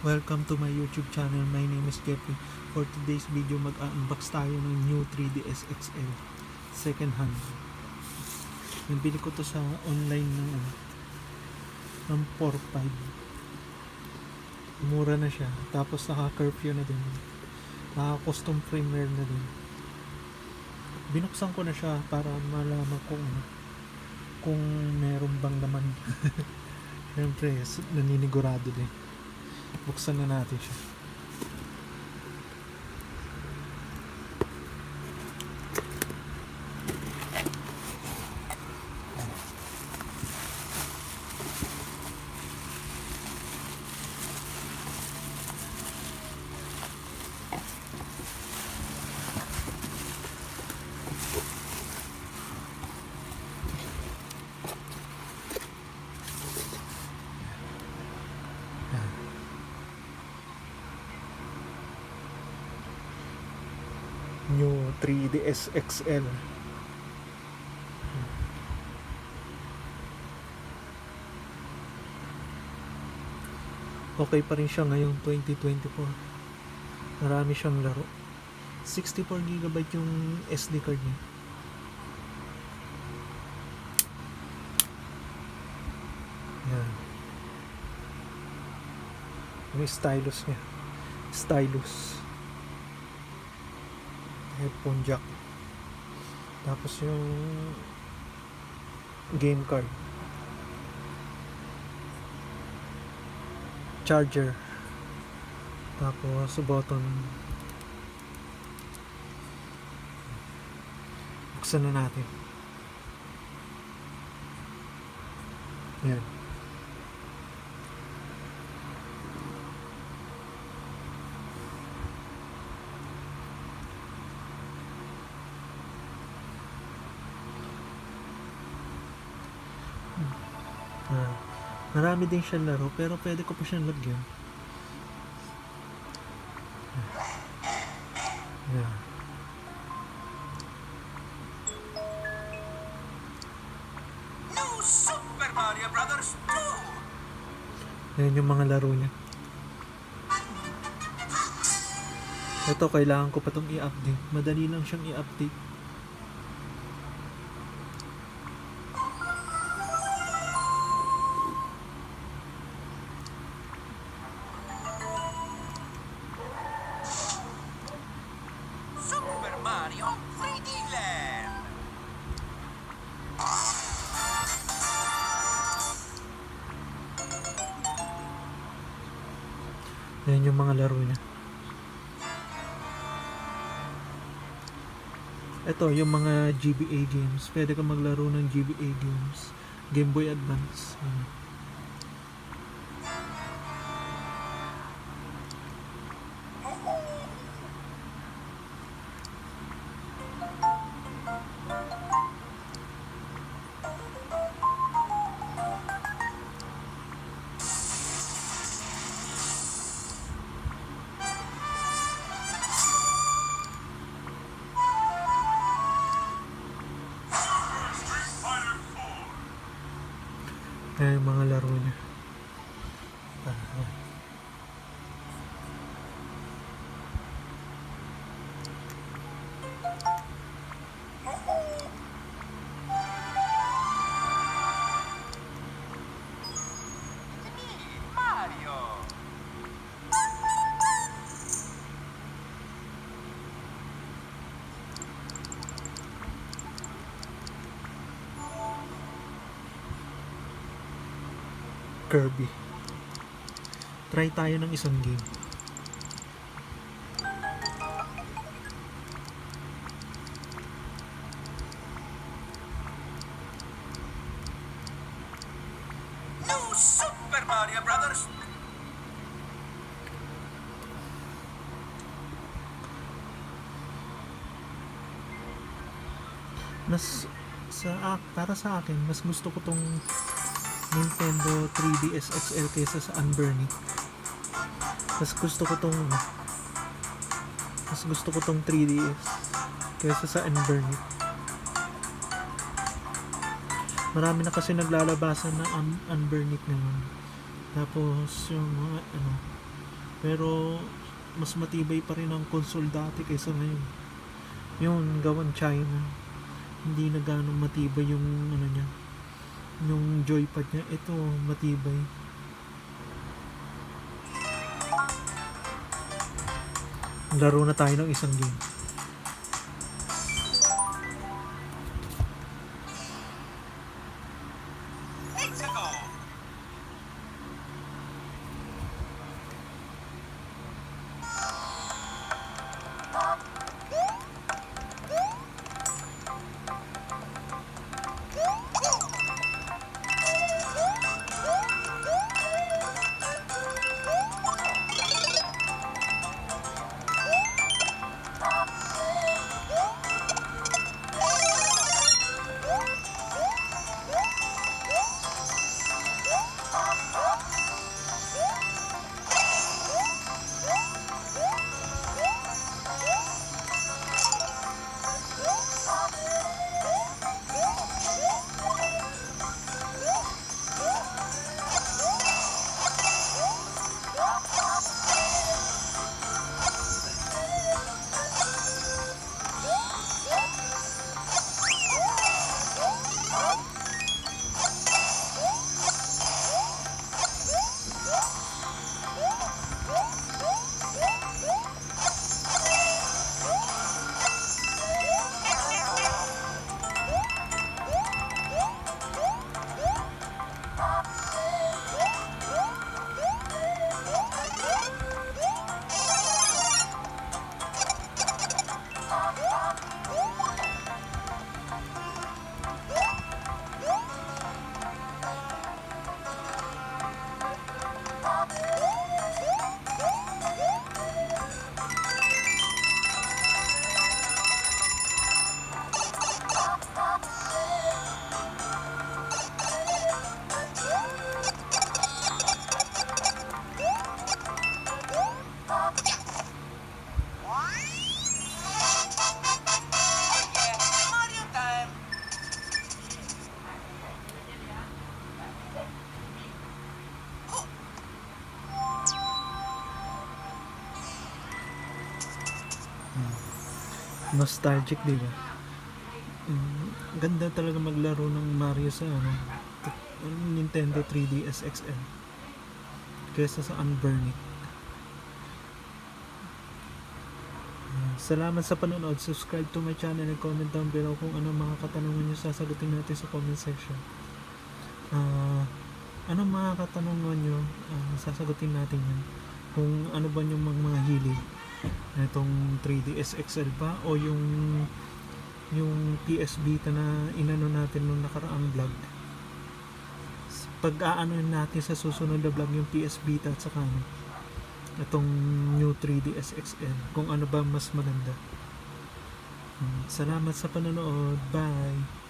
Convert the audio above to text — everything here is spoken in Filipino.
Welcome to my YouTube channel. My name is Jeffrey. For today's video, mag-unbox tayo ng new 3DS XL second hand. Nabili ko to sa online ng 4.5. Mura na siya. Tapos naka-curfew na din. Naka-custom firmware na din. Binuksan ko na siya para malaman kung meron bang laman. Siyempre, naninigurado din. Buksan na natin siya. New 3DS XL. Okay pa rin siya ngayong 2024. Marami siyang laro. 64GB yung SD card niya. Yan. Yung stylus niya. Stylus. Headphone jack. Tapos yung game card. Charger. Tapos button. Buksan na natin. Yan. Marami din siyang laro pero pwede ko pa siyang lagyan. Yeah. New Super Mario Brothers 2. Yan yung mga laro niya. Ito kailangan ko pa itong i-update. Madali lang siyang i-update. Mario 3D Land. Yan yung mga laro niya. Ito yung mga GBA games. Pwede ka maglaro ng GBA games. Game Boy Advance. Yan yung mga laro niya. Mario. Kirby. Try tayo ng isang game. New Super Mario Brothers. Para sa akin, mas gusto ko tong Nintendo 3DS XL kaysa sa Unburnied. Mas gusto ko tong 3DS kaysa sa Unburnied. Marami na kasi naglalabasan na Unburnied naman. Tapos yung mga Pero mas matibay pa rin ang console dati kaysa ngayon. Yung gawan China, hindi na ganong matibay yung ano niya, yung joypad niya. Ito matibay. Laro na tayo ng isang game. Let's go. Mario time. Nostalgic, di ba? Ganda talaga maglaro ng Mario sa Nintendo 3DS XL kaysa sa Unburnic. Salamat sa panonood. Subscribe to my channel and comment down below kung ano mga katanungan nyo, sasagutin natin sa comment section. Ano mga katanungan nyo, sasagutin natin yan. Kung ano ba yung mga hilig, itong 3DS XL ba o yung PS Vita na inano natin nung nakaraang vlog. Pag-aano natin sa susunod na vlog yung PS Vita at saka itong new 3DS XL, kung ano ba mas maganda. Salamat sa panonood. Bye!